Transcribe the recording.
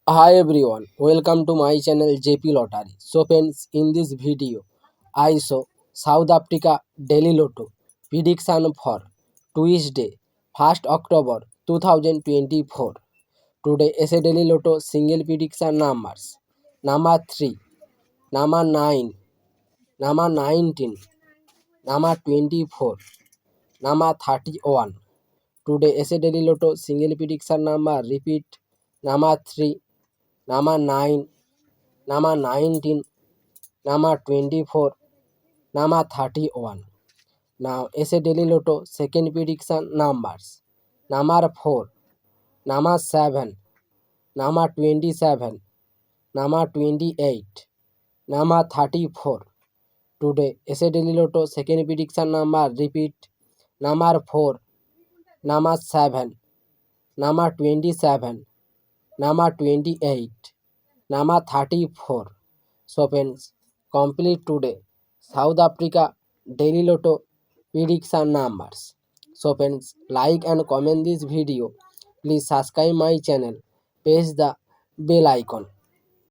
Hi everyone, welcome to my channel JP Lottery. So friends, in this video, I show South Africa Daily Lotto prediction for Tuesday, 1st October 2024. Today is a Daily Lotto single prediction numbers. Number 3, number 9, number 19, number 24, number 31. Today is a Daily Lotto single prediction number. Repeat, number 3, number 9, number 19, number 24, number 31. Now is a Daily Lotto second prediction numbers. Number 4, number 7, number 27, number 28, number 34. Today is a Daily Lotto second prediction number. Repeat, number 4, number 7, number 27, number 28, number 34. So friends, complete today South Africa Daily Lotto prediction numbers. So friends, like and comment this video. Please subscribe my channel. Press the bell icon.